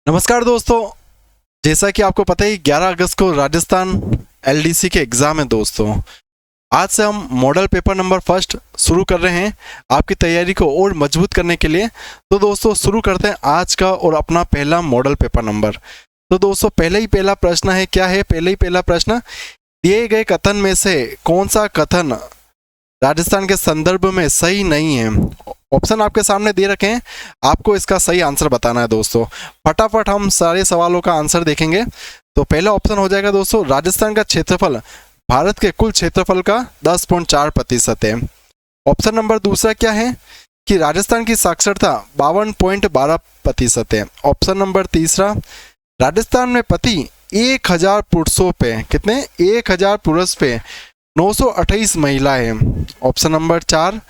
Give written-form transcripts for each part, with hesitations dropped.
नमस्कार दोस्तों। जैसा कि आपको पता है 11 अगस्त को राजस्थान एलडीसी के एग्ज़ाम है दोस्तों। आज से हम मॉडल पेपर नंबर फर्स्ट शुरू कर रहे हैं आपकी तैयारी को और मजबूत करने के लिए। तो दोस्तों शुरू करते हैं आज का और अपना पहला मॉडल पेपर नंबर। तो दोस्तों पहला प्रश्न है, क्या है पहला प्रश्न, दिए गए कथन में से कौन सा कथन राजस्थान के संदर्भ में सही नहीं है। ऑप्शन आपके सामने दे रखे हैं, आपको इसका सही आंसर बताना है दोस्तों। फटाफट हम सारे सवालों का आंसर देखेंगे। तो पहला ऑप्शन हो जाएगा दोस्तों, राजस्थान का क्षेत्रफल भारत के कुल क्षेत्रफल का 10.4% है। ऑप्शन नंबर दूसरा क्या है कि राजस्थान की साक्षरता 52.12% है। ऑप्शन नंबर तीसरा, राजस्थान में पति 1000 पुरुषों पे कितने 1000 पुरुष पे 928 महिलाएं हैं। ऑप्शन नंबर चार,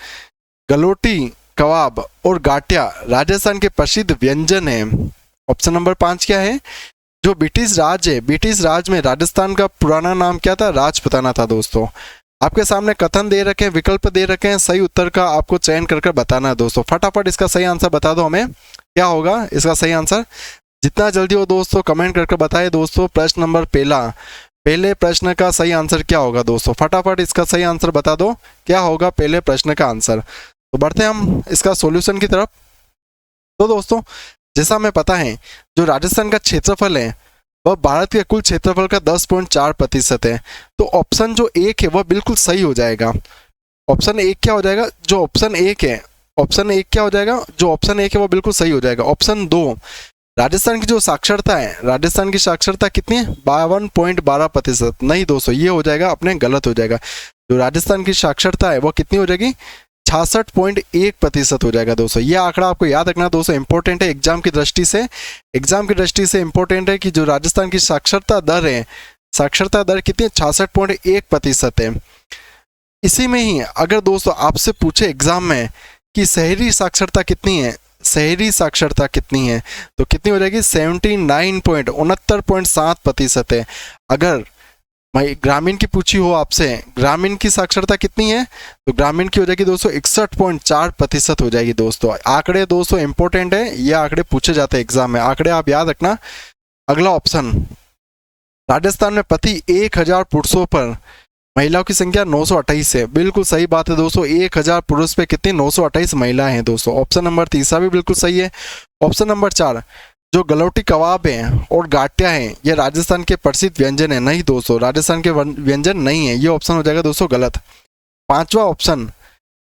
गलोटी कबाब और गाटिया राजस्थान के प्रसिद्ध व्यंजन है। ऑप्शन नंबर पाँच क्या है, जो ब्रिटिश राज है, ब्रिटिश राज में राजस्थान का पुराना नाम क्या था, राजपुताना था। दोस्तों आपके सामने कथन दे रखे हैं, विकल्प दे रखे हैं, सही उत्तर का आपको चयन कर बताना है दोस्तों। फटाफट इसका सही आंसर बता दो हमें, क्या होगा इसका सही आंसर। जितना जल्दी हो दोस्तों कमेंट करके बताए दोस्तों। प्रश्न नंबर पहले प्रश्न का सही आंसर क्या होगा दोस्तों, फटाफट इसका सही आंसर बता दो, क्या होगा पहले प्रश्न का आंसर। तो बढ़ते हैं हम इसका सॉल्यूशन की तरफ। तो दोस्तों जैसा हमें पता है, जो राजस्थान का क्षेत्रफल है वह भारत के कुल क्षेत्रफल का 10.4% है। तो ऑप्शन जो एक है वह बिल्कुल सही हो जाएगा। ऑप्शन एक क्या हो जाएगा, जो ऑप्शन एक है, ऑप्शन एक क्या हो जाएगा, जो ऑप्शन एक है वो बिल्कुल सही हो जाएगा। ऑप्शन दो, राजस्थान की जो साक्षरता है, राजस्थान की साक्षरता कितनी है 52.12%। नहीं दोस्तों, ये हो जाएगा अपने गलत हो जाएगा। जो राजस्थान की साक्षरता है वो कितनी हो जाएगी 66.1% हो जाएगा दोस्तों। ये आंकड़ा आपको याद रखना दोस्तों, इंपॉर्टेंट है एग्जाम की दृष्टि से। एग्जाम की दृष्टि से इंपॉर्टेंट है कि जो राजस्थान की साक्षरता दर है, साक्षरता दर कितनी 66.1% है। इसी में ही अगर दोस्तों आपसे पूछे एग्जाम में कि शहरी साक्षरता कितनी है, शहरी साक्षरता कितनी है, तो कितनी हो जाएगी 69.7% है। अगर भाई ग्रामीण की पूछी हो आपसे, ग्रामीण की साक्षरता कितनी है, तो ग्रामीण की हो जाएगी दोस्तों 61.4% हो जाएगी दोस्तों। आंकड़े दोस्तों इंपॉर्टेंट है, ये आंकड़े पूछे जाते हैं एग्जाम में, आंकड़े आप याद रखना। अगला ऑप्शन, राजस्थान में पति 1000 पुरुषों पर महिलाओं की संख्या 928 है। बिल्कुल सही बात है दोस्तों, 1000 पुरुष पे कितनी 928 महिलाएं हैं दोस्तों। ऑप्शन नंबर तीसरा भी बिल्कुल सही है। ऑप्शन नंबर चार, जो गलौटी कबाब हैं और गाटिया हैं ये राजस्थान के प्रसिद्ध व्यंजन है। नहीं दोस्तों, राजस्थान के व्यंजन नहीं है, ये ऑप्शन हो जाएगा दोस्तों गलत। पांचवा ऑप्शन,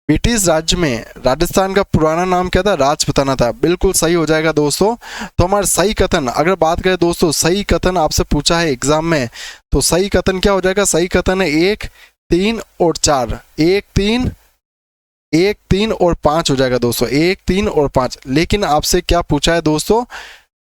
ब्रिटिश राज्य में राजस्थान का पुराना नाम क्या था, राजपुताना था। बिल्कुल सही हो जाएगा दोस्तों। तो हमारा सही कथन अगर बात करें दोस्तों, सही कथन आपसे पूछा है एग्जाम में, तो सही कथन क्या हो जाएगा, सही कथन है 1, 3 और 4। 1, 3 और 5 हो जाएगा दोस्तों, 1, 3 और 5। लेकिन आपसे क्या पूछा है दोस्तों,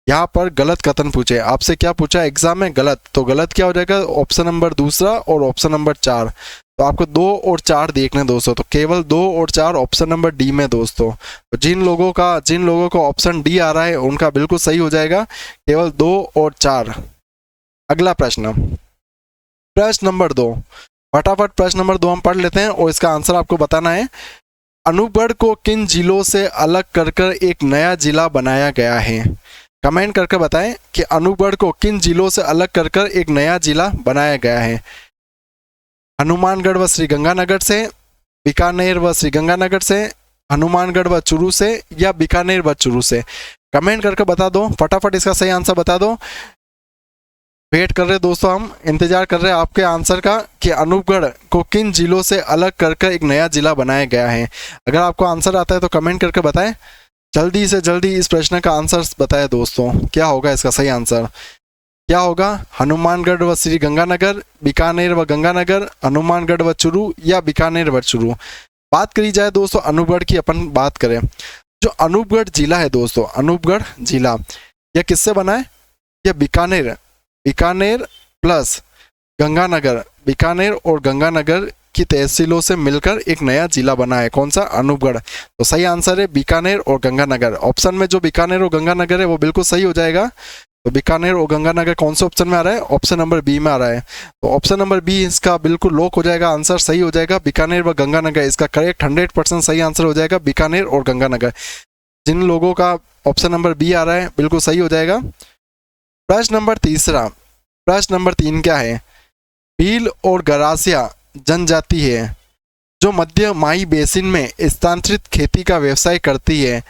यहाँ पर गलत कथन पूछे, आपसे क्या पूछा है एग्जाम में, गलत। तो गलत क्या हो जाएगा, ऑप्शन नंबर दूसरा और ऑप्शन नंबर 4। तो आपको 2 और 4 देखने दोस्तों, तो केवल 2 और 4 ऑप्शन नंबर डी में दोस्तों। तो जिन लोगों का ऑप्शन डी आ रहा है उनका बिल्कुल सही हो जाएगा, केवल 2 और 4। अगला प्रश्न, प्रश्न नंबर 2। फटाफट प्रश्न नंबर 2 हम पढ़ लेते हैं और इसका आंसर आपको बताना है। अनूपगढ़ को किन जिलों से अलग कर एक नया जिला बनाया गया है। कमेंट करके बताएं कि अनूपगढ़ को किन जिलों से अलग कर एक नया जिला बनाया गया है। हनुमानगढ़ व श्रीगंगानगर से, बीकानेर व श्रीगंगानगर से, हनुमानगढ़ व चूरू से, या बीकानेर व चूरू से। कमेंट करके बता दो, फटाफट इसका सही आंसर बता दो। वेट कर रहे दोस्तों, हम इंतजार कर रहे हैं आपके आंसर का कि अनूपगढ़ को किन जिलों से अलग कर एक नया जिला बनाया गया है। अगर आपको आंसर आता है तो कमेंट करके बताएं, जल्दी से जल्दी इस प्रश्न का आंसर बताएं दोस्तों, क्या होगा इसका सही आंसर, क्या होगा। हनुमानगढ़ व श्री गंगानगर, बीकानेर व गंगानगर, हनुमानगढ़ व चूरू, या बीकानेर व चूरू। बात करी जाए दोस्तों अनूपगढ़ की, अपन बात करें, जो अनूपगढ़ जिला है दोस्तों, अनूपगढ़ जिला यह किससे बना है, यह बीकानेर प्लस गंगानगर, बीकानेर और गंगानगर की तहसीलों से मिलकर एक नया जिला बना है। कौन सा, अनूपगढ़। तो सही आंसर है बीकानेर और गंगानगर। ऑप्शन में जो बीकानेर और गंगानगर है वो बिल्कुल सही हो जाएगा। तो बीकानेर और गंगानगर कौन से ऑप्शन में आ रहा है, ऑप्शन नंबर बी में आ रहा है। तो ऑप्शन नंबर बी इसका बिल्कुल लॉक हो जाएगा, आंसर सही हो जाएगा। बीकानेर व गंगानगर इसका करेक्ट 100% सही आंसर हो जाएगा, बीकानेर और गंगानगर। जिन लोगों का ऑप्शन नंबर बी आ रहा है बिल्कुल सही हो जाएगा। प्रश्न नंबर तीसरा, प्रश्न नंबर 3 क्या है? भील और गरासिया जनजाति है जो मध्य माही बेसिन में स्थानांतरित खेती का व्यवसाय करती है,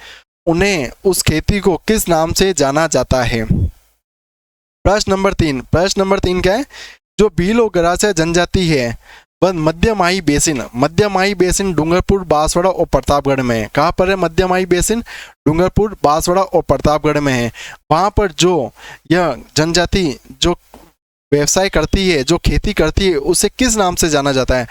उन्हें उस खेती को किस नाम से जाना जाता है? प्रश्न नंबर 3, प्रश्न नंबर 3 क्या है? जो भील और गरासिया जनजाति है वह मध्य माही बेसिन डूंगरपुर, बांसवाड़ा और प्रतापगढ़ में है। कहाँ पर है मध्य माही बेसिन? डूंगरपुर, बांसवाड़ा और प्रतापगढ़ में है। वहाँ पर जो यह जनजाति जो व्यवसाय करती है, जो खेती करती है, उसे किस नाम से जाना जाता है?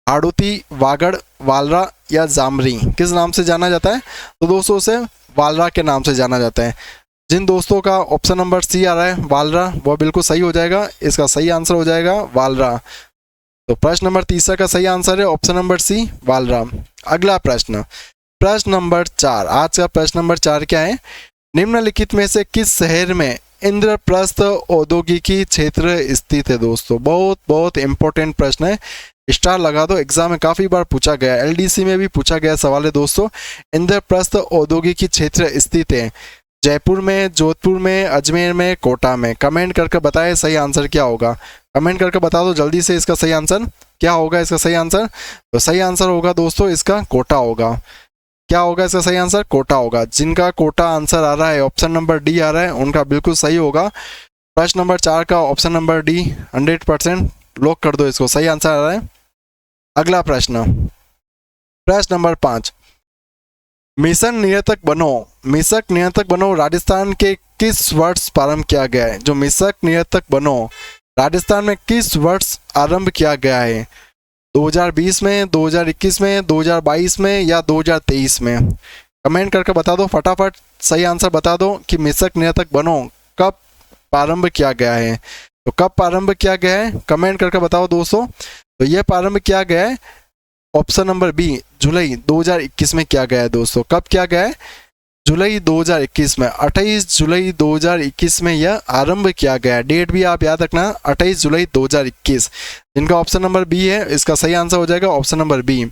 हाड़ौती, वागड़, वालरा या जामरी? किस नाम से जाना जाता है? तो दोस्तों उसे वालरा के नाम से जाना जाता है। जिन दोस्तों का ऑप्शन नंबर सी आ रहा है वालरा, वो बिल्कुल सही हो जाएगा। इसका सही आंसर हो जाएगा वालरा। तो प्रश्न नंबर तीसरा का सही आंसर है ऑप्शन नंबर सी वालरा। अगला प्रश्न, प्रश्न नंबर 4। आज का प्रश्न नंबर 4 क्या है? निम्नलिखित में से किस शहर में इंद्रप्रस्थ औद्योगिकी क्षेत्र स्थित है? दोस्तों बहुत बहुत इंपॉर्टेंट प्रश्न है, स्टार लगा दो। एग्जाम में काफी बार पूछा गया, एलडीसी में भी पूछा गया सवाल है दोस्तों। इंद्रप्रस्थ औद्योगिकी क्षेत्र स्थित है जयपुर में, जोधपुर में, अजमेर में, कोटा में। कमेंट करके बताएं सही आंसर क्या होगा। कमेंट करके बता दो जल्दी से इसका सही आंसर क्या होगा। इसका सही आंसर, तो सही आंसर होगा दोस्तों इसका कोटा होगा। क्या होगा इसका सही आंसर? कोटा होगा। जिनका कोटा आंसर आ रहा है ऑप्शन नंबर डी आ रहा है, उनका बिल्कुल सही होगा। प्रश्न नंबर 4 का ऑप्शन नंबर डी 100% लॉक कर दो, इसको सही आंसर आ रहा है। अगला प्रश्न, प्रश्न नंबर 5। मिशन नियंत्रक बनो राजस्थान के किस वर्ष प्रारंभ किया गया है? जो मिशन नियंत्रक बनो राजस्थान में किस वर्ष आरंभ किया गया है? 2020 में, 2021 में, 2022 में या 2023 में? कमेंट करके बता दो फटाफट, सही आंसर बता दो कि मिशन नियंत्रक बनो कब प्रारंभ किया गया है। तो कब प्रारंभ किया गया है कमेंट करके बताओ दोस्तों। तो यह प्रारंभ किया गया है ऑप्शन नंबर बी जुलाई 2021 में किया गया है दोस्तों। कब किया गया है? जुलाई 2021 में, 28 जुलाई 2021 में यह आरंभ किया गया है। डेट भी आप याद रखना 28 जुलाई 2021। जिनका ऑप्शन नंबर बी है इसका सही आंसर हो जाएगा ऑप्शन नंबर बी।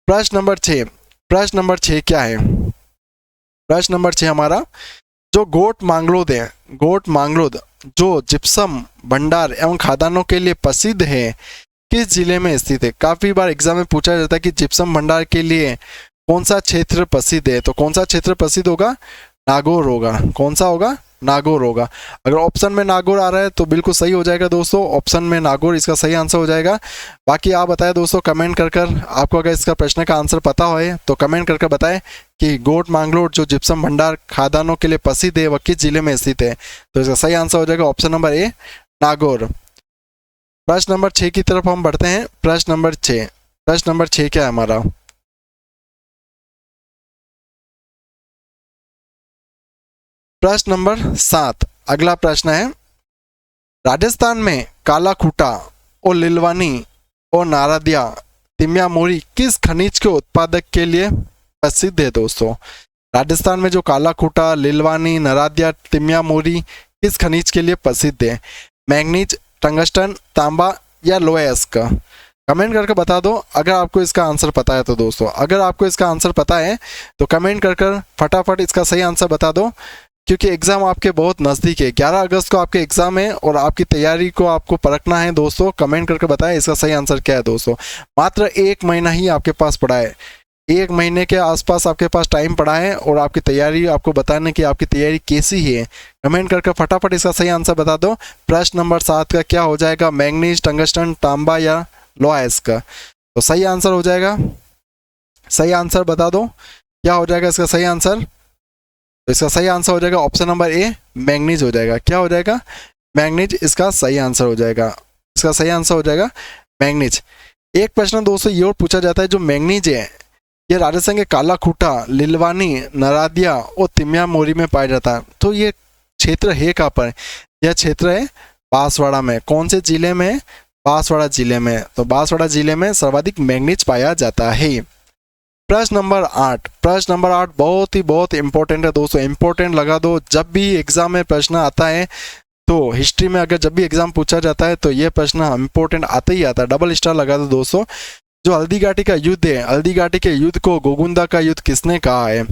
प्रश्न नंबर 6, प्रश्न नंबर 6 क्या है? प्रश्न नंबर 6 हमारा, जो गोट मांगलोद जो जिप्सम भंडार एवं खादानों के लिए प्रसिद्ध है किस जिले में स्थित है? काफी बार एग्जाम में पूछा जाता है कि जिप्सम भंडार के लिए कौन सा क्षेत्र प्रसिद्ध है? तो कौन सा क्षेत्र प्रसिद्ध होगा? नागौर होगा। कौन सा होगा? नागौर होगा। अगर ऑप्शन में नागौर आ रहा है तो बिल्कुल सही हो जाएगा दोस्तों, ऑप्शन में नागौर इसका सही आंसर हो जाएगा। बाकी आप बताएं दोस्तों कमेंट कर आपको अगर इसका प्रश्न का आंसर पता हो तो कमेंट करके बताएं कि गोट मांगलोर जो जिप्सम भंडार खादानों के लिए प्रसिद्ध है वह किस जिले में स्थित है? तो इसका सही आंसर हो जाएगा ऑप्शन नंबर ए नागौर। प्रश्न नंबर 6 की तरफ हम बढ़ते हैं। प्रश्न नंबर 6, प्रश्न नंबर 6 क्या है हमारा? प्रश्न नंबर 7। अगला प्रश्न है, राजस्थान में काला खूटा और लिलवानी और नारदिया तिमिया मोरी किस खनिज के उत्पादक के लिए प्रसिद्ध है? दोस्तों राजस्थान में जो काला खूटा, लिलवानी, नारदिया, तिमिया मोरी किस खनिज के लिए प्रसिद्ध है? मैग्नीज, टंगस्टन, तांबा या लोहा? कमेंट करके बता दो अगर आपको इसका आंसर पता है तो दोस्तों। अगर आपको इसका आंसर पता है तो कमेंट कर फटाफट इसका सही आंसर बता दो, क्योंकि एग्जाम आपके बहुत नज़दीक है। 11 अगस्त को आपके एग्जाम है और आपकी तैयारी को आपको परखना है दोस्तों। कमेंट करके बताएं इसका सही आंसर क्या है दोस्तों। मात्र 1 महीना ही आपके पास पड़ा है, 1 महीने के आसपास आपके पास टाइम पड़ा है और आपकी तैयारी आपको बताने की आपकी तैयारी कैसी है। कमेंट करके फटाफट इसका सही आंसर बता दो। प्रश्न नंबर 7 का क्या हो जाएगा? मैग्नीज, टंगस्टन, तांबा या लोहा? तो सही आंसर हो जाएगा, सही आंसर बता दो क्या हो जाएगा इसका सही आंसर। तो इसका सही आंसर हो जाएगा ऑप्शन नंबर ए मैग्नीज हो जाएगा। क्या हो जाएगा? मैग्नीज इसका सही आंसर हो जाएगा। इसका सही आंसर हो जाएगा मैग्नीज। एक प्रश्न दोस्तों ये और पूछा जाता है, जो मैग्नीज है ये राजस्थान के काला खूटा, लिलवानी, नारदिया और तिमिया मोरी में पाया जाता है। तो ये क्षेत्र है कहाँ पर? यह क्षेत्र है बांसवाड़ा में। कौन से जिले में? बांसवाड़ा जिले में। तो बांसवाड़ा जिले में सर्वाधिक मैग्नीज पाया जाता है। प्रश्न नंबर 8, प्रश्न नंबर 8 बहुत इंपॉर्टेंट है दोस्तों। इंपॉर्टेंट लगा दो, जब भी एग्जाम में प्रश्न आता है तो हिस्ट्री में अगर जब भी एग्जाम पूछा जाता है तो ये प्रश्न इंपॉर्टेंट आता ही आता है। डबल स्टार लगा दो दोस्तों। जो हल्दी घाटी का युद्ध है, हल्दी घाटी के युद्ध को गोगुंदा का युद्ध किसने कहा है?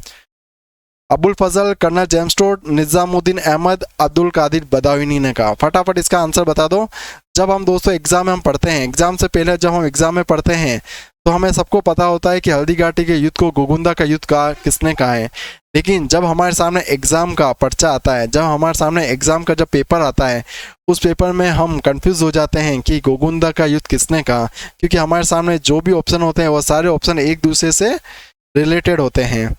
Abul Fazal, colonel James Tod, Nizamuddin Ahmad, Abdul Qadir Badayuni ने कहा। फटाफट इसका आंसर बता दो। जब हम दोस्तों एग्जाम में हम पढ़ते हैं, एग्जाम से पहले जब हम एग्जाम में पढ़ते हैं तो हमें सबको पता होता है कि हल्दी घाटी के युद्ध को गोगुंदा का युद्ध कहा किसने कहा है। लेकिन जब हमारे सामने एग्जाम का पर्चा आता है, जब हमारे सामने एग्जाम का जब पेपर आता है, उस पेपर में हम कंफ्यूज हो जाते हैं कि गोगुंदा का युद्ध किसने कहा, क्योंकि हमारे सामने जो भी ऑप्शन होते हैं वो सारे ऑप्शन एक दूसरे से रिलेटेड होते हैं।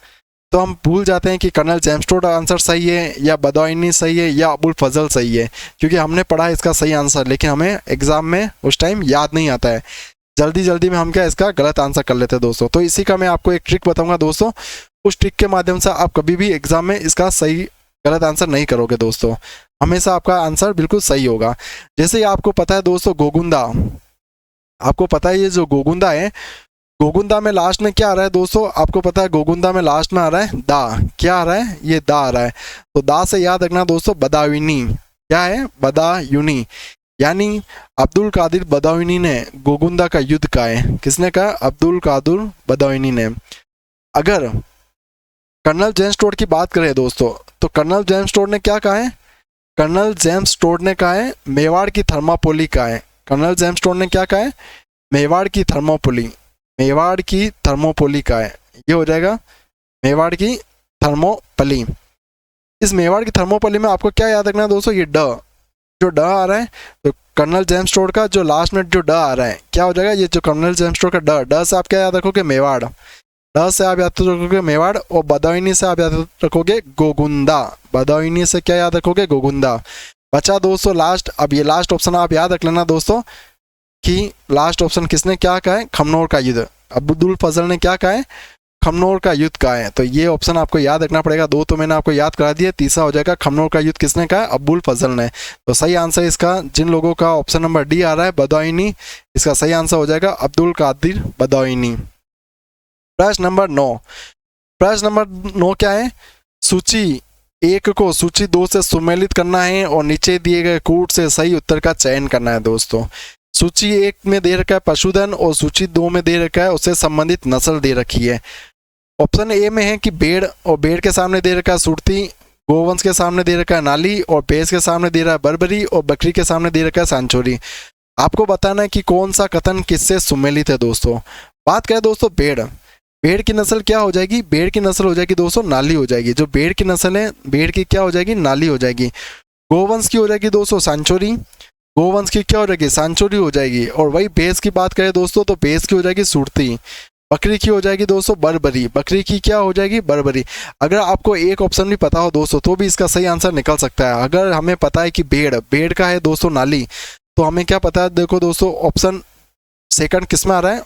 तो हम भूल जाते हैं कि कर्नल जेम्स टोड आंसर सही है या बदायूनी सही है या अबुल फजल सही है, क्योंकि हमने पढ़ा इसका सही आंसर, लेकिन हमें एग्जाम में उस टाइम याद नहीं आता है। जल्दी जल्दी में हम क्या इसका गलत आंसर कर लेते हैं दोस्तों। तो इसी का मैं आपको एक ट्रिक बताऊंगा दोस्तों, उस ट्रिक के माध्यम से आप कभी भी एग्जाम में इसका सही गलत आंसर नहीं करोगे दोस्तों, हमेशा आपका आंसर बिल्कुल सही होगा। जैसे आपको पता है दोस्तों गोगुंदा, आपको पता है ये जो गोगुंदा है, गोगुंदा में लास्ट में क्या आ रहा है दोस्तों, आपको पता है गोगुंदा में लास्ट में आ रहा है दा। क्या आ रहा है, ये दा आ रहा है। तो दा से याद रखना दोस्तों बदायूनी, क्या है बदायूनी, यानी अब्दुल कादिर बदायूनी ने गोगुंदा का युद्ध कहा है। किसने कहा, अब्दुल कादिर बदायूनी ने। अगर कर्नल जेम्स टोड की बात करें दोस्तों, तो कर्नल जेम्स टोड ने क्या कहा है, कर्नल जेम्स टोड ने कहा है मेवाड़ की थर्मापोली कहा है। कर्नल जेम्स टोड ने क्या कहा है, मेवाड़ की थर्मोपोली, मेवाड़ की थर्मोपोली का है। ये हो जाएगा मेवाड़ की थर्मोपली। इस मेवाड़ की थर्मोपली में आपको क्या याद रखना है दोस्तों, ये ड, जो ड आ रहा है, तो कर्नल जेम्स टोड का जो लास्ट में जो ड आ रहा है क्या हो जाएगा, ये जो कर्नल जेम्स टोड का ड, ड से आप क्या याद रखोगे मेवाड़, ड से आप याद रखोगे मेवाड़, और बदायूनी से आप याद रखोगे गोगुंदा, बदायूनी से क्या याद रखोगे, गोगुंदा। बचा दोस्तों लास्ट, अब ये लास्ट ऑप्शन आप याद रख लेना दोस्तों कि लास्ट ऑप्शन किसने क्या कहा है, खमनोर का युद्ध। अब्दुल फजल ने क्या कहा है, खमनोर का युद्ध कहा है। तो ये ऑप्शन आपको याद रखना पड़ेगा। दो तो मैंने आपको याद करा दिया, तीसरा हो जाएगा खमनोर का युद्ध किसने कहा है, अब्दुल फजल ने। तो सही आंसर इसका, जिन लोगों का ऑप्शन नंबर डी आ रहा है बदायूनी, इसका सही आंसर हो जाएगा अब्दुल कादिर बदायूनी। प्रश्न नंबर 9, प्रश्न नंबर 9 क्या है, सूची 1 को सूची 2 से सुमेलित करना है और नीचे दिए गए कूट से सही उत्तर का चयन करना है दोस्तों। सूची 1 में दे रखा है पशुधन और सूची 2 में दे रखा है उससे संबंधित नस्ल दे रखी है। ऑप्शन ए में है कि भेड़, और भेड़ के सामने दे रखा है सुरती, गोवंश के सामने दे रखा है नाली, और भैंस के सामने दे रहा है बर्बरी, और बकरी के सामने दे रखा है सांचोरी। आपको बताना है कि कौन सा कथन किससे सुमेलित है दोस्तों। बात करें दोस्तों भेड़, भेड़ की नस्ल क्या हो जाएगी, भेड़ की नस्ल हो जाएगी दोस्तों नाली हो जाएगी। जो भेड़ की नस्ल है, भेड़ की क्या हो जाएगी, नाली हो जाएगी। गोवंश की हो जाएगी दोस्तों सांचोरी, गोवंश की क्या हो जाएगी, सांचोरी हो जाएगी। और वही भैंस की बात करें दोस्तों, तो भैंस की हो जाएगी सुरती। बकरी की हो जाएगी दोस्तों बर्बरी, बकरी की क्या हो जाएगी, बर्बरी। अगर आपको एक ऑप्शन भी पता हो दोस्तों तो भी इसका सही आंसर निकल सकता है। अगर हमें पता है कि भेड़, भेड़ का है दोस्तों नाली, तो हमें क्या पता है, देखो दोस्तों ऑप्शन सेकंड किस में आ रहा है,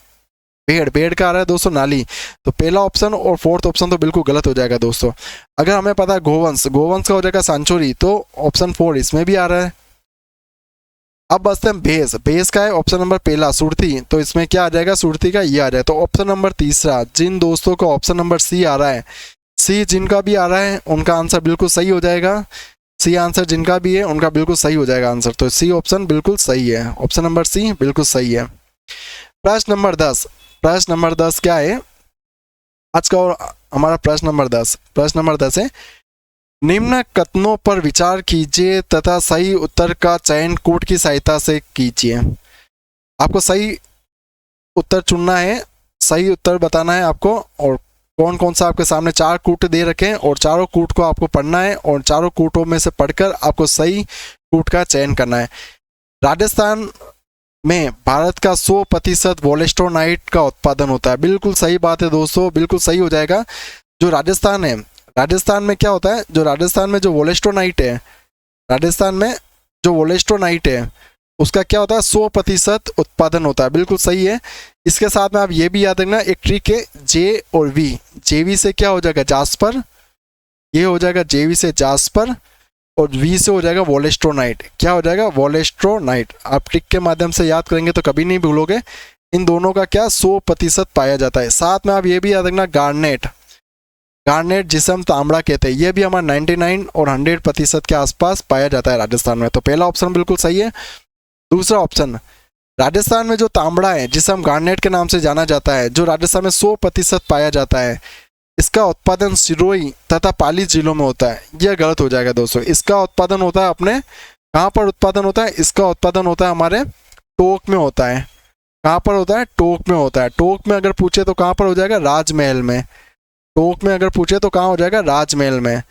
भेड़, भेड़ का आ रहा है दोस्तों नाली, तो पहला ऑप्शन और फोर्थ ऑप्शन तो बिल्कुल गलत हो जाएगा दोस्तों। अगर हमें पता है गोवंश, गोवंश का हो जाएगा सांचोरी, तो ऑप्शन 4 इसमें भी आ रहा है। अब बचते हैं भैंस, भैंस का है ऑप्शन नंबर पहला सुरती, तो इसमें क्या आ जाएगा, सुरती का ये आ जाए। तो ऑप्शन नंबर तीसरा, जिन दोस्तों को ऑप्शन नंबर सी आ रहा है, सी जिनका भी आ रहा है उनका आंसर बिल्कुल सही हो जाएगा। सी आंसर जिनका भी है उनका बिल्कुल सही हो जाएगा आंसर। तो सी ऑप्शन बिल्कुल सही है, ऑप्शन नंबर सी बिल्कुल सही है। प्रश्न नंबर 10, प्रश्न नंबर 10 क्या है आज का, और हमारा प्रश्न नंबर 10, प्रश्न नंबर 10 है, निम्न कथनों पर विचार कीजिए तथा सही उत्तर का चयन कूट की सहायता से कीजिए। आपको सही उत्तर चुनना है, सही उत्तर बताना है आपको, और कौन कौन सा आपके सामने 4 कूट दे रखे हैं और चारों कूट को आपको पढ़ना है, और चारों कूटों में से पढ़कर आपको सही कूट का चयन करना है। राजस्थान में भारत का 100% वोलेस्टोनाइट का उत्पादन होता है। बिल्कुल सही बात है दोस्तों, बिल्कुल सही हो जाएगा। जो राजस्थान है, राजस्थान में क्या होता है, जो राजस्थान में जो वोलेस्टोनाइट है, राजस्थान में जो वोलेस्टोनाइट है उसका क्या होता है, 100% उत्पादन होता है। बिल्कुल सही है। इसके साथ में आप ये भी याद रखना, एक ट्रिक है, जे और वी, जेवी से क्या हो जाएगा, जास्पर, ये हो जाएगा जेवी से जास्पर, और वी से हो जाएगा वोलेस्टोनाइट। क्या हो जाएगा, वोलेस्टोनाइट। आप ट्रिक के माध्यम से याद करेंगे तो कभी नहीं भूलोगे। इन दोनों का क्या 100% पाया जाता है। साथ में आप ये भी याद रखना, गार्नेट, गार्नेट जिसे हम तांबड़ा कहते हैं, ये भी हमारा 99 और 100% के आसपास पाया जाता है राजस्थान में। तो पहला ऑप्शन बिल्कुल सही है। दूसरा ऑप्शन, राजस्थान में जो तांबड़ा है जिसे हम गार्नेट के नाम से जाना जाता है, जो राजस्थान में 100% पाया जाता है, इसका उत्पादन सिरोही तथा पाली जिलों में होता है। यह गलत हो जाएगा दोस्तों। इसका उत्पादन होता है अपने, कहाँ पर उत्पादन होता है? इसका उत्पादन होता है हमारे टोंक में होता है। कहाँ पर होता है? टोंक में होता है। टोंक में अगर पूछे तो कहाँ पर हो जाएगा? राजमहल में। टोंक में अगर पूछे तो कहाँ हो जाएगा? राजमहल में।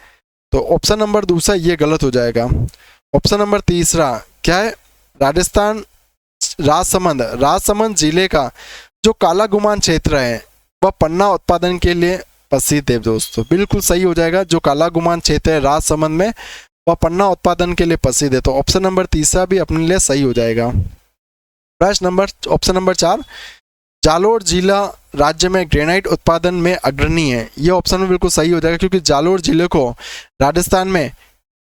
तो ऑप्शन नंबर दूसरा ये गलत हो जाएगा। ऑप्शन नंबर तीसरा क्या है? राजस्थान राजसमंद जिले का जो काला गुमान क्षेत्र है वह पन्ना उत्पादन के लिए प्रसिद्ध है दोस्तों। बिल्कुल सही हो जाएगा। जो काला गुमान क्षेत्र है राजसमंद में, वह पन्ना उत्पादन के लिए प्रसिद्ध है। तो ऑप्शन नंबर तीसरा भी अपने लिए सही हो जाएगा। ऑप्शन नंबर 4, जालोर जिला राज्य में ग्रेनाइट उत्पादन में अग्रणी है। यह ऑप्शन में बिल्कुल सही हो जाएगा, क्योंकि जालोर जिले को राजस्थान में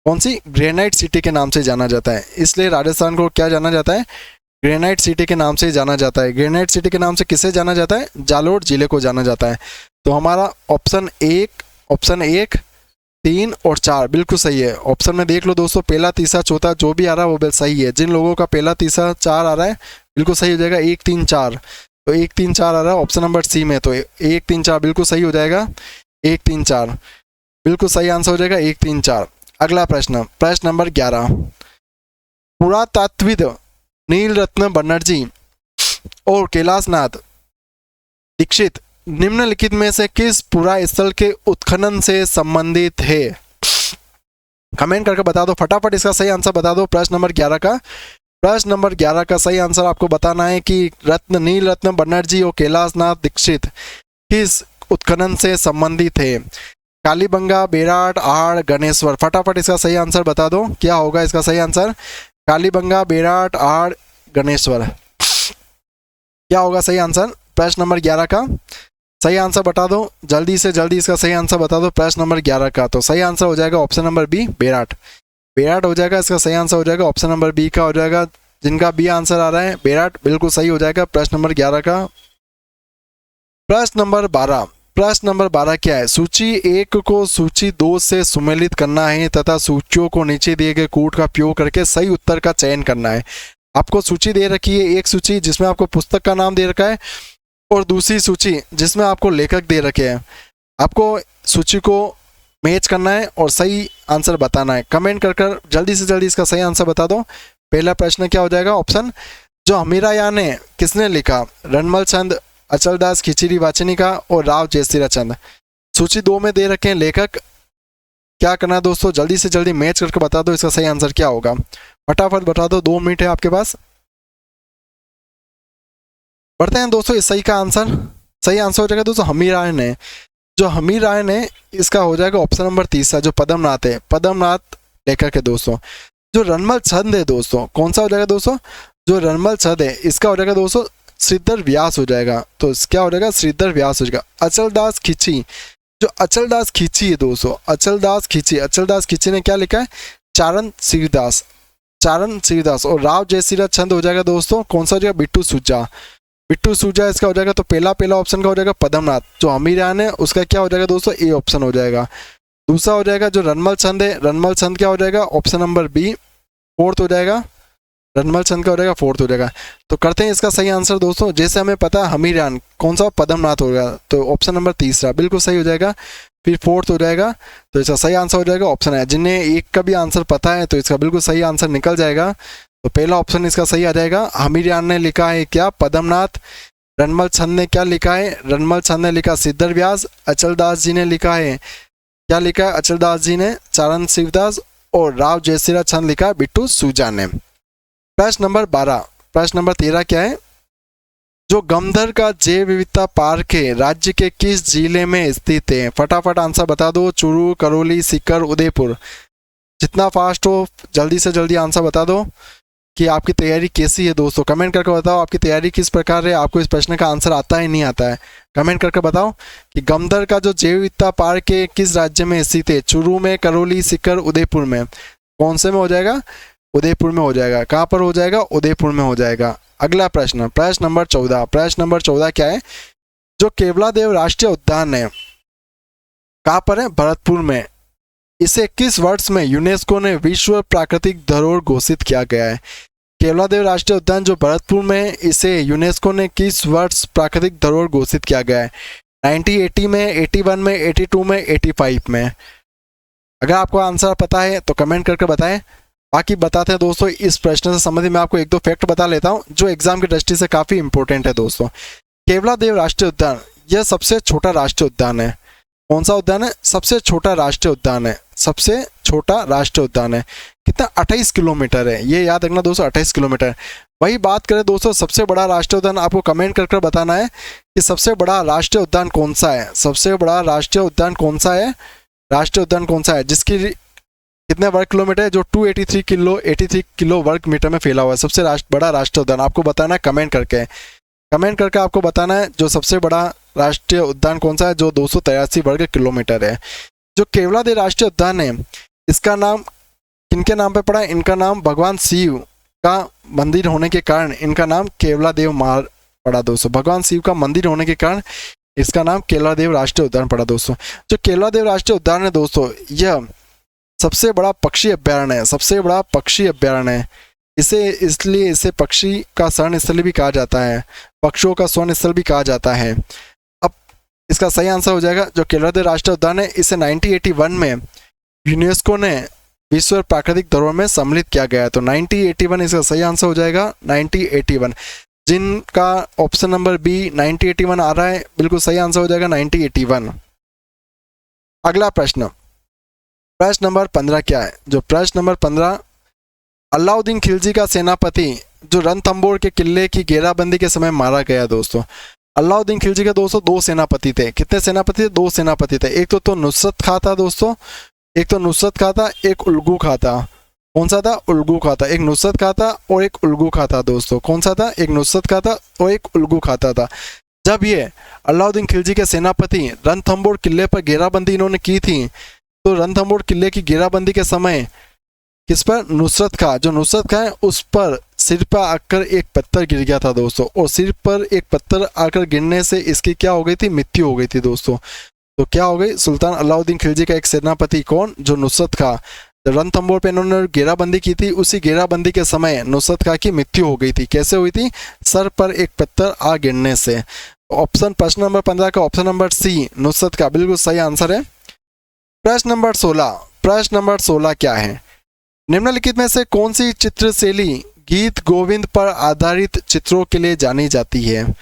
कौन सी ग्रेनाइट सिटी के नाम से जाना जाता है, इसलिए राजस्थान को क्या जाना जाता है? ग्रेनाइट सिटी के नाम से जाना जाता है। ग्रेनाइट सिटी के नाम से किसे जाना जाता है? जालोर जिले को जाना जाता है। तो हमारा ऑप्शन 1, 3 और 4 बिल्कुल सही है। ऑप्शन में देख लो दोस्तों, पहला, तीसरा, चौथा जो भी आ रहा है वो सही है। जिन लोगों का पहला, तीसरा, 4 आ रहा है बिल्कुल सही हो जाएगा। 1, 3, 4, तो 1, 3, 4 आ रहा है ऑप्शन नंबर सी में। तो 1, 3, 4 बिल्कुल सही हो जाएगा। 1, 3, 4 बिल्कुल सही आंसर हो जाएगा। 1, 3, 4। अगला प्रश्न नंबर 11, पुरातत्वविद नीलरत्न बनर्जी और कैलाशनाथ दीक्षित निम्नलिखित में से किस पुरा स्थल के उत्खनन से संबंधित है? कमेंट करके बता दो फटाफट, इसका सही आंसर बता दो। प्रश्न नंबर 11 का सही आंसर आपको बताना है कि नीलरत्न बनर्जी और कैलाशनाथ दीक्षित किस उत्खनन से संबंधित है? कालीबंगा, बेराट, आहड़, गणेश्वर। फटाफट इसका सही आंसर बता दो। क्या होगा इसका सही आंसर? कालीबंगा, बेराट, आहड़, गणेश्वर। क्या होगा सही आंसर प्रश्न नंबर 11 का? सही आंसर बता दो जल्दी से जल्दी, इसका सही आंसर बता दो प्रश्न नंबर 11 का। तो सही आंसर हो जाएगा ऑप्शन नंबर बी, बेराट। बेराट हो जाएगा, इसका सही आंसर हो जाएगा ऑप्शन नंबर बी का हो जाएगा। जिनका बी आंसर आ रहा है बेराट, बिल्कुल सही हो जाएगा प्रश्न नंबर 11 का। प्रश्न नंबर 12 क्या है? सूची 1 को सूची 2 से सुमेलित करना है तथा सूचियों को नीचे दिए गए कोड का उपयोग करके सही उत्तर का चयन करना है। आपको सूची दे रखी है, एक सूची जिसमें आपको पुस्तक का नाम दे रखा है और दूसरी सूची जिसमें आपको लेखक दे रखे हैं। आपको सूची को मैच करना है और सही आंसर बताना है। कमेंट कर जल्दी से जल्दी इसका सही आंसर बता दो। पहला प्रश्न क्या हो जाएगा? ऑप्शन जो हमीरायान ने किसने लिखा? रणमल चंद, अचलदास खिचड़ी वाचनिका और राव जयसिरा चंद। सूची 2 में दे रखे हैं लेखक। क्या करना है दोस्तों? जल्दी से जल्दी मैच करके बता दो इसका सही आंसर क्या होगा। फटाफट बता दो, 2 मिनट है आपके पास। बढ़ते हैं दोस्तों, इस सही का आंसर, सही आंसर हो जाएगा दोस्तों हमीरायन है। जो हमीरायन है इसका हो जाएगा ऑप्शन नंबर तीसरा, जो पद्मनाथ है, पद्मनाथ लेखक है दोस्तों। जो रणमल छंद है दोस्तों, कौन सा हो जाएगा दोस्तों? जो रणमल छंद है इसका हो जाएगा दोस्तों श्रीधर व्यास हो जाएगा। तो क्या हो जाएगा? श्रीधर व्यास हो जाएगा। अचलदास खिची, जो अचलदास खिची है दोस्तों, अचलदास खिची ने क्या लिखा है? चारण श्रीदास। और राव जयसिरा चंद हो जाएगा दोस्तों, कौन सा हो जाएगा? बिट्टू सूजा इसका हो जाएगा। तो पहला ऑप्शन का हो जाएगा पद्मनाथ। जो हमीरायन है उसका क्या हो जाएगा दोस्तों? ए ऑप्शन हो जाएगा। दूसरा हो जाएगा जो रणमल चंद है, रणमल चंद क्या हो जाएगा? ऑप्शन नंबर बी, फोर्थ हो जाएगा। रणमल चंद का हो जाएगा, फोर्थ हो जाएगा। तो करते हैं इसका सही आंसर दोस्तों। जैसे हमें पता है हमीरायन कौन सा? पद्मनाथ होगा, तो ऑप्शन नंबर तीसरा बिल्कुल सही हो जाएगा। फिर फोर्थ हो जाएगा, तो इसका सही आंसर हो जाएगा ऑप्शन है। जिन्हें एक का भी आंसर पता है तो इसका बिल्कुल सही आंसर निकल जाएगा। तो पहला ऑप्शन इसका सही आ जाएगा। हमीरायन ने लिखा है क्या? पद्मनाथ। रणमल चंद ने क्या लिखा है? रणमल चंद ने लिखा श्रीधर व्यास। अचलदास जी ने लिखा है, क्या लिखा है अचलदास जी ने? चारण शिवदास। और राव जयसिरा चंद लिखा बिट्टू सूजा ने। प्रश्न नंबर 13 क्या है? जो गमधर का जैव विविधता पार्क है राज्य के किस जिले में स्थित है? फटाफट आंसर बता दो। चूरू, करौली, सीकर, उदयपुर। जितना फास्ट हो जल्दी से जल्दी आंसर बता दो कि आपकी तैयारी कैसी है दोस्तों। कमेंट करके बताओ आपकी तैयारी किस प्रकार है, आपको इस प्रश्न का आंसर आता है नहीं आता है। कमेंट करके बताओ कि गमधर का जो जैव विविधता पार्क है किस राज्य में स्थित है? चूरू में, करौली, सीकर, उदयपुर में। कौन से में हो जाएगा? उदयपुर में हो जाएगा। कहाँ पर हो जाएगा? उदयपुर में हो जाएगा। अगला प्रश्न नंबर 14 क्या है? जो केवलादेव राष्ट्रीय उद्यान है कहाँ पर है? भरतपुर में। इसे किस वर्ष में यूनेस्को ने विश्व प्राकृतिक धरोहर घोषित किया गया है? केवलादेव राष्ट्रीय उद्यान जो भरतपुर में, इसे यूनेस्को ने किस वर्ष प्राकृतिक धरोहर घोषित किया गया है? 1980 में, 81 में, 82 में, 85 में? अगर आपको आंसर पता है तो कमेंट करके बताएं। बाकी बताते हैं दोस्तों, इस प्रश्न से संबंधित मैं आपको एक दो फैक्ट बता लेता हूं जो एग्जाम की दृष्टि से काफी इंपॉर्टेंट है दोस्तों। केवलादेव राष्ट्रीय उद्यान यह सबसे छोटा राष्ट्रीय उद्यान है। कौन सा उद्यान है? सबसे छोटा राष्ट्रीय उद्यान है। सबसे छोटा राष्ट्रीय उद्यान है। कितना? 28 किलोमीटर है। ये याद रखना दोस्तों, 28 किलोमीटर। वही बात करें दोस्तों सबसे बड़ा राष्ट्रीय उद्यान, आपको कमेंट कर बताना है कि सबसे बड़ा राष्ट्रीय उद्यान कौन सा है। सबसे बड़ा राष्ट्रीय उद्यान कौन सा है? राष्ट्रीय उद्यान कौन सा है जिसकी कितने वर्ग किलोमीटर है? जो 83 किलो वर्ग मीटर में फैला हुआ है। सबसे बड़ा राष्ट्रीय उद्यान आपको बताना है कमेंट करके। कमेंट करके आपको बताना है जो सबसे बड़ा राष्ट्रीय उद्यान कौन सा है, जो 283 वर्ग किलोमीटर है। जो केवलादेव राष्ट्रीय उद्यान है, इसका नाम किनके नाम पे पड़ा है? इनका नाम भगवान शिव का मंदिर होने के कारण इनका नाम केवलादेव पड़ा दोस्तों। भगवान शिव का मंदिर होने के कारण इसका नाम केवलादेव राष्ट्रीय उद्यान पड़ा दोस्तों। जो केवलादेव राष्ट्रीय उद्यान है दोस्तों, यह सबसे बड़ा पक्षी अभ्यारण्य है। सबसे बड़ा पक्षी अभ्यारण्य है। इसलिए इसे पक्षी का शरण स्थल भी कहा जाता है, पक्षियों का स्वर्ण स्थल भी कहा जाता है। अब इसका सही आंसर हो जाएगा जो केवलादेव राष्ट्रीय उद्यान है, इसे 1981 में यूनेस्को ने विश्व प्राकृतिक धरोहर में सम्मिलित किया गया है। तो 1981 इसका सही आंसर हो जाएगा, 1981। जिनका ऑप्शन नंबर बी 1981 आ रहा है, बिल्कुल सही आंसर हो जाएगा 1981। अगला प्रश्न, प्रश्न नंबर 15 क्या है? जो प्रश्न नंबर 15, अलाउद्दीन खिलजी का सेनापति जो रणथंबोर के किले की घेराबंदी के समय मारा गया दोस्तों। अलाउद्दीन खिलजी के दोस्तों दो सेनापति थे। कितने सेनापति थे? दो सेनापति थे। एक तो नुसरत खां था दोस्तों, एक तो नुसरत खां था, एक उल्गू खां था। कौन सा था? उल्गू खां था। एक नुसरत खां था और एक उल्गू खां था दोस्तों। कौन सा था? एक नुसरत खां था और एक उल्गू खां था। जब ये अलाउद्दीन खिलजी के सेनापति रणथंबोर किले पर घेराबंदी इन्होंने की थी, तो रणथंबोर किले की घेराबंदी के समय किस पर? नुसरत खां। जो नुसरत खां है उस पर सिर पर आकर एक पत्थर गिर गया था दोस्तों, और सिर पर एक पत्थर आकर गिरने से इसकी क्या हो गई थी? मृत्यु हो गई थी दोस्तों। तो क्या हो गई? सुल्तान अलाउद्दीन खिलजी का एक सेनापति कौन? जो नुसरत खां। रणथंबोर पे इन्होंने घेराबंदी की थी, उसी घेराबंदी के समय नुसरत खां की मृत्यु हो गई थी। कैसे हुई थी? सर पर एक पत्थर आ गिरने से। ऑप्शन प्रश्न नंबर 15 का ऑप्शन नंबर सी नुसरत खां बिल्कुल सही आंसर है। प्रश्न नंबर 16, प्रश्न नंबर 16 क्या है? निम्नलिखित में से कौन सी चित्र शैली गीत गोविंद पर आधारित चित्रों के लिए जानी जाती है?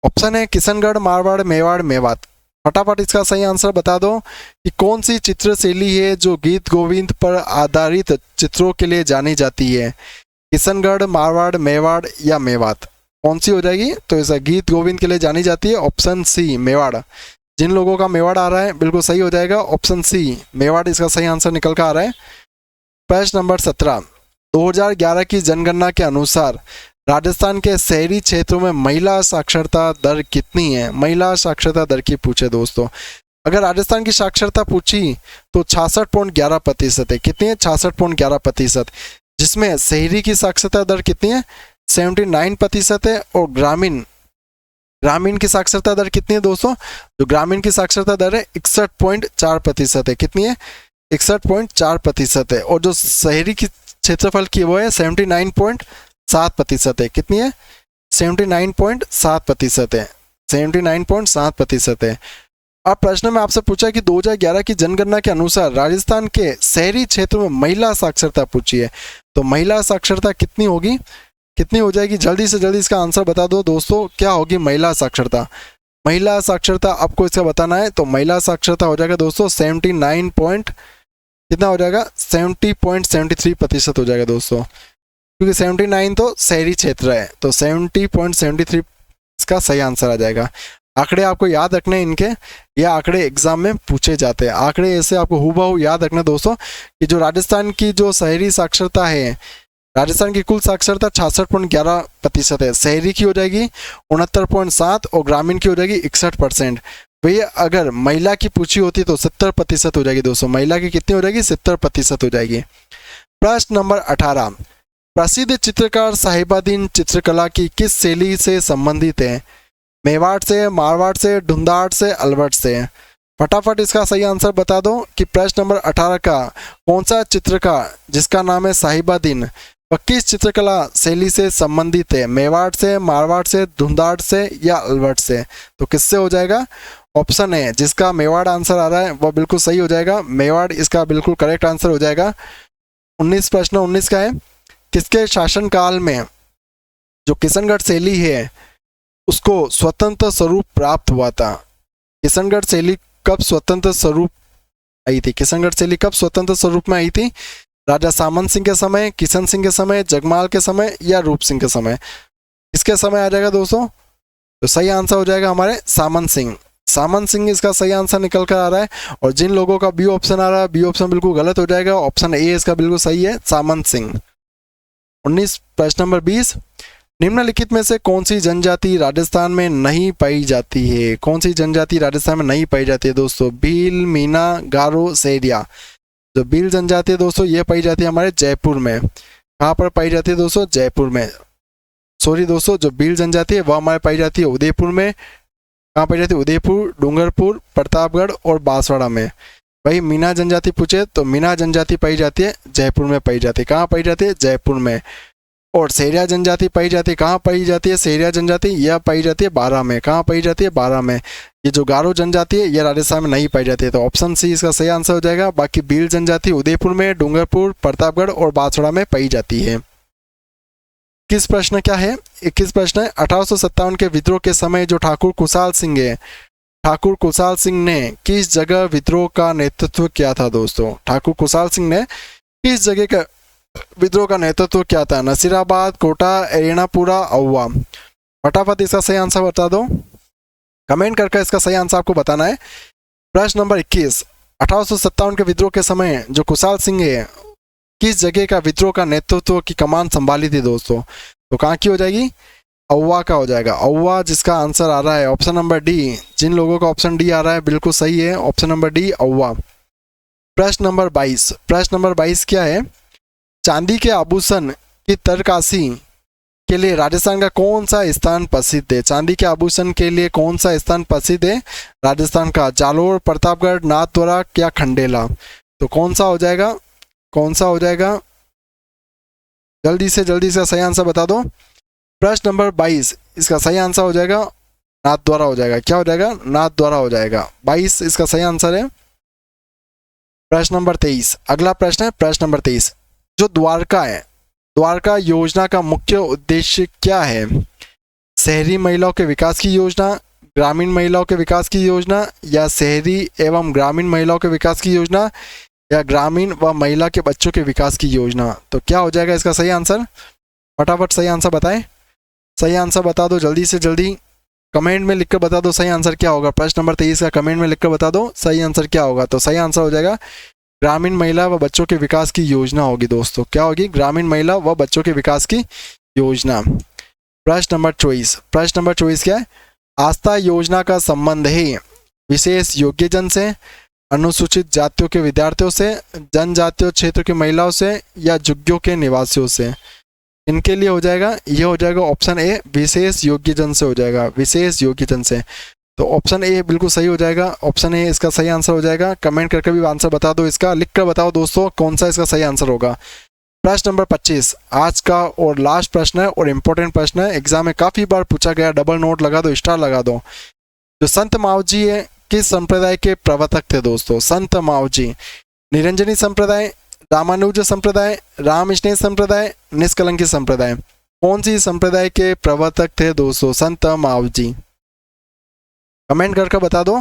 ऑप्शन है किशनगढ़, मारवाड़, मेवाड़, मेवात। फटाफट इसका सही आंसर बता दो कि कौन सी चित्र शैली है जो गीत गोविंद पर आधारित चित्रों के लिए जानी जाती है? किशनगढ़, मारवाड़, मेवाड़ या मेवात? कौन सी हो जाएगी? तो ऐसा गीत गोविंद के लिए जानी जाती है ऑप्शन सी मेवाड़। जिन लोगों का मेवाड़ आ रहा है बिल्कुल सही हो जाएगा, ऑप्शन सी मेवाड़ इसका सही आंसर निकल कर आ रहा है। प्रश्न नंबर 17, 2011 की जनगणना के अनुसार राजस्थान के शहरी क्षेत्रों में महिला साक्षरता दर कितनी है? महिला साक्षरता दर की पूछे दोस्तों। अगर राजस्थान की साक्षरता पूछी तो 66.11% है। कितनी है? 66.11%। जिसमें शहरी की साक्षरता दर कितनी है? 79% है। और ग्रामीण की साक्षरता दर कितनी है दोस्तों? जो ग्रामीण की साक्षरता दर है 61.4% है। कितनी है? 61.4% है। और जो शहरी की क्षेत्रफल की वो है 79.7% है। कितनी है? 79.7% है। 79.7% है। अब प्रश्न में आपसे पूछा कि 2011 की जनगणना के अनुसार राजस्थान के शहरी क्षेत्रों में महिला साक्षरता पूछी है, तो महिला साक्षरता कितनी होगी? कितनी हो जाएगी? जल्दी से जल्दी इसका आंसर बता दो दोस्तों, क्या होगी महिला साक्षरता? महिला साक्षरता आपको इसका बताना है। तो महिला साक्षरता हो जाएगा दोस्तों कितना हो जाएगा? 70.73% हो जाएगा दोस्तों, क्योंकि 79 तो शहरी क्षेत्र है, तो 70.73 इसका सही आंसर आ जाएगा। आंकड़े आपको याद रखने इनके, ये आंकड़े एग्जाम में पूछे जाते हैं। आंकड़े ऐसे आपको हूबहू याद रखना दोस्तों कि जो राजस्थान की जो शहरी साक्षरता है, राजस्थान की कुल साक्षरता 66.11% है। शहरी की हो जाएगी 69.7 और ग्रामीण की हो जाएगी 61%। भैया अगर महिला की पूछी होती तो 70% हो जाएगी दोस्तों। महिला की कितनी हो जाएगी? 70% हो जाएगी। प्रश्न नंबर 18, प्रसिद्ध चित्रकार साहिबादीन चित्रकला की किस शैली से संबंधित है? मेवाड़ से, मारवाड़ से, ढूंढाड़ से, अलवट से? फटाफट इसका सही आंसर बता दो कि प्रश्न नंबर 18 का कौन सा चित्रकार जिसका नाम है साहिबादीन, वह किस चित्रकला शैली से संबंधित है? मेवाड़ से, मारवाड़ से, धुंधाड़ से या अलवट से? तो किससे हो जाएगा? ऑप्शन है जिसका मेवाड़ आंसर आ रहा है वह बिल्कुल सही हो जाएगा, मेवाड़ इसका बिल्कुल करेक्ट आंसर हो जाएगा। 19 प्रश्न 19 का है, किसके शासनकाल में जो किशनगढ़ शैली है उसको स्वतंत्र स्वरूप प्राप्त हुआ था? किशनगढ़ शैली कब स्वतंत्र स्वरूप आई थी? किशनगढ़ शैली कब स्वतंत्र स्वरूप में आई थी? राजा सामंत सिंह के समय, किशन सिंह के समय, जगमाल के समय या रूप सिंह के समय? इसके समय आ जाएगा दोस्तों, तो सही आंसर हो जाएगा हमारे सामंत सिंह। सामंत सिंह इसका सही आंसर निकल कर आ रहा है। और जिन लोगों का बी ऑप्शन आ रहा है, बी ऑप्शन बिल्कुल गलत हो जाएगा, ऑप्शन ए इसका बिल्कुल सही है, सामंत सिंह। 19 प्रश्न नंबर 20, निम्नलिखित में से कौन सी जनजाति राजस्थान में नहीं पाई जाती है? कौन सी जनजाति राजस्थान में नहीं पाई जाती है दोस्तों? भील, मीना, गारो, सेरिया। जो भील जनजाति है दोस्तों ये पाई जाती है हमारे जयपुर में। कहाँ पर पाई जाती है दोस्तों? जयपुर में। सॉरी दोस्तों, जो भील जनजाति है वह हमारे पाई जाती है उदयपुर में। कहाँ पाई जाती है? उदयपुर, डूंगरपुर, प्रतापगढ़ और बांसवाड़ा में। भाई मीना जनजाति पूछे तो मीना जनजाति पाई जाती है जयपुर में पाई जाती है। कहाँ पाई जाती है? जयपुर में। और सेरिया जनजाति पाई जाती है, कहाँ पाई जाती है सेरिया जनजाति? यह पाई जाती है बारां में। कहाँ पाई जाती है? बारां में। ये जो गारो जनजाति है यह राजस्थान में नहीं पाई जाती है, तो ऑप्शन सी इसका सही आंसर हो जाएगा। बाकी भील जनजाति उदयपुर में, डूंगरपुर, प्रतापगढ़ और बांसवाड़ा में पाई जाती है। किस प्रश्न क्या है? 21 प्रश्न है, 1857 के विद्रोह के समय जो ठाकुर कुशाल सिंह है, ठाकुर कुशाल सिंह ने किस जगह विद्रोह का नेतृत्व किया था दोस्तों? ठाकुर कुशाल सिंह ने किस जगह का विद्रोह का नेतृत्व किया था? नसीराबाद, कोटा, एरणापुरा, औवा। फटाफट इसका सही आंसर बता दो, कमेंट करके इसका सही आंसर आपको बताना है। प्रश्न नंबर 21, 1857 के विद्रोह के समय जो कुशाल सिंह है किस जगह का विद्रोह का नेतृत्व की कमान संभाली थी दोस्तों? तो कहाँ की हो जाएगी? औवा का हो जाएगा। औवा जिसका आंसर आ रहा है ऑप्शन नंबर डी। जिन लोगों का ऑप्शन डी आ रहा है बिल्कुल सही है, ऑप्शन नंबर डी औवा। प्रश्न नंबर 22, प्रश्न नंबर 22 क्या है? चांदी के आभूषण की तरकासी के लिए राजस्थान का कौन सा स्थान प्रसिद्ध है? चांदी के आभूषण के लिए कौन सा स्थान प्रसिद्ध है राजस्थान का? जालोर, प्रतापगढ़, नाथद्वारा या खंडेला? तो कौन सा हो जाएगा? कौन सा हो जाएगा? जल्दी से सही आंसर बता दो। प्रश्न नंबर 22 इसका सही आंसर हो जाएगा नाथद्वारा हो जाएगा। क्या हो जाएगा? नाथद्वारा हो जाएगा। 22 इसका सही आंसर है। प्रश्न नंबर 23, अगला प्रश्न है प्रश्न नंबर 23, जो द्वारका है, द्वारका योजना का मुख्य उद्देश्य क्या है? शहरी महिलाओं के विकास की योजना, ग्रामीण महिलाओं के विकास की योजना या शहरी एवं ग्रामीण महिलाओं के विकास की योजना या ग्रामीण व महिला के बच्चों के विकास की योजना? तो क्या हो जाएगा इसका सही आंसर? फटाफट सही आंसर बताएं, सही आंसर बता दो जल्दी से जल्दी, कमेंट में लिखकर बता दो सही आंसर क्या होगा। प्रश्न नंबर 23 का कमेंट में लिखकर बता दो सही आंसर क्या होगा। तो सही आंसर हो जाएगा ग्रामीण महिला व बच्चों के विकास की योजना होगी दोस्तों। क्या होगी? ग्रामीण महिला व बच्चों के विकास की योजना। प्रश्न नंबर 24, प्रश्न नंबर 24 क्या है? आस्था योजना का संबंध है विशेष योग्यजन से, अनुसूचित जातियों के विद्यार्थियों से, जनजातीय क्षेत्र की महिलाओं से या झुग्गियों के निवासियों से? इनके लिए हो जाएगा, ये हो जाएगा ऑप्शन ए, विशेष योग्यजन से हो जाएगा, विशेष योग्यजन से। तो ऑप्शन ए बिल्कुल सही हो जाएगा, ऑप्शन ए इसका सही आंसर हो जाएगा। कमेंट करके भी आंसर बता दो, इसका लिख कर बताओ दोस्तों कौन सा इसका सही आंसर होगा। प्रश्न नंबर 25 आज का और लास्ट प्रश्न है और इम्पोर्टेंट प्रश्न है, एग्जाम में काफी बार पूछा गया। डबल नोट लगा दो, स्टार लगा दो। जो संत मावजी है किस संप्रदाय के प्रवर्तक थे दोस्तों? संत मावजी निरंजनी संप्रदाय, रामानुज संप्रदाय, राम स्नेह संप्रदाय, निष्कलंकी संप्रदाय? कौन सी संप्रदाय के प्रवर्तक थे दोस्तों संत मावजी? कमेंट करके बता दो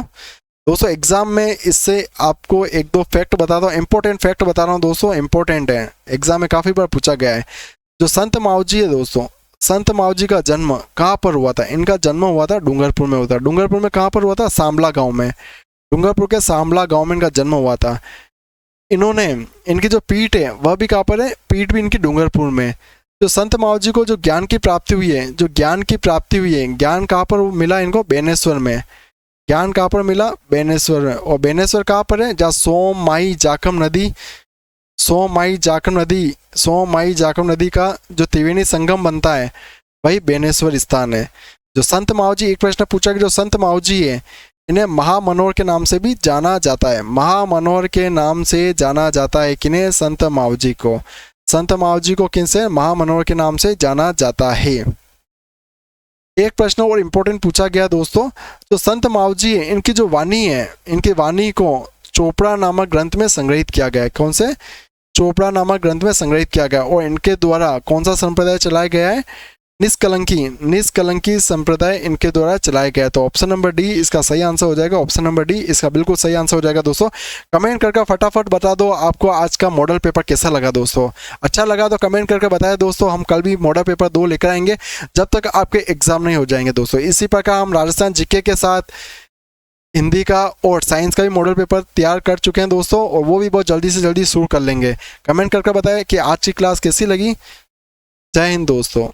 दोस्तों। एग्जाम में इससे आपको एक दो फैक्ट बता दो, इंपॉर्टेंट फैक्ट बता रहा हूँ दोस्तों, इंपॉर्टेंट है, एग्जाम में काफी बार पूछा गया है। जो संत मावजी है दोस्तों, संत मावजी का जन्म कहाँ पर हुआ था? इनका जन्म हुआ था डूंगरपुर में होता। डूंगरपुर में कहाँ पर हुआ था? सांबला गांव में। डूंगरपुर के सांबला गांव में इनका जन्म हुआ था। इन्होंने, इनकी जो पीठ है वह भी कहाँ पर है? पीठ भी इनकी डूंगरपुर में। जो संत मावजी को जो ज्ञान की प्राप्ति हुई है, जो ज्ञान की प्राप्ति हुई है, ज्ञान कहाँ पर मिला इनको? बेनेश्वर में। ज्ञान कहाँ पर मिला? बेनेश्वर में। और बेनेश्वर कहाँ पर है? जहाँ सोम माई जाखम नदी, सोम माई जाखम नदी का जो त्रिवेणी संगम बनता है वही बेनेश्वर स्थान है। जो संत मावजी, एक प्रश्न पूछा कि जो संत मावजी है इन्हें महामनोहर के नाम से भी जाना जाता है। महामनोहर के नाम से जाना जाता है किन्हें? संत मावजी को। संत मावजी को किनसे महामनोहर के नाम से जाना जाता है। एक प्रश्न और इम्पोर्टेंट पूछा गया दोस्तों, जो संत मावजी है इनकी जो वाणी है, इनकी वाणी को चोपड़ा नामक ग्रंथ में संग्रहित किया गया है। कौन से? चोपड़ा नामक ग्रंथ में संग्रहित किया गया और इनके द्वारा कौन सा संप्रदाय चलाया गया है? निष्कलंकी संप्रदाय इनके द्वारा चलाया गया। तो ऑप्शन नंबर डी इसका सही आंसर हो जाएगा। ऑप्शन नंबर डी इसका बिल्कुल सही आंसर हो जाएगा दोस्तों। कमेंट करके फटाफट बता दो आपको आज का मॉडल पेपर कैसा लगा दोस्तों। अच्छा लगा तो कमेंट करके बताया दोस्तों। हम कल भी मॉडल पेपर 2 लेकर आएंगे जब तक आपके एग्जाम नहीं हो जाएंगे दोस्तों। इसी प्रकार हम राजस्थान जीके के साथ हिंदी का और साइंस का भी मॉडल पेपर तैयार कर चुके हैं दोस्तों, और वो भी बहुत जल्दी से जल्दी शुरू कर लेंगे। कमेंट करके बताएं कि आज की क्लास कैसी लगी। जय हिंद दोस्तों।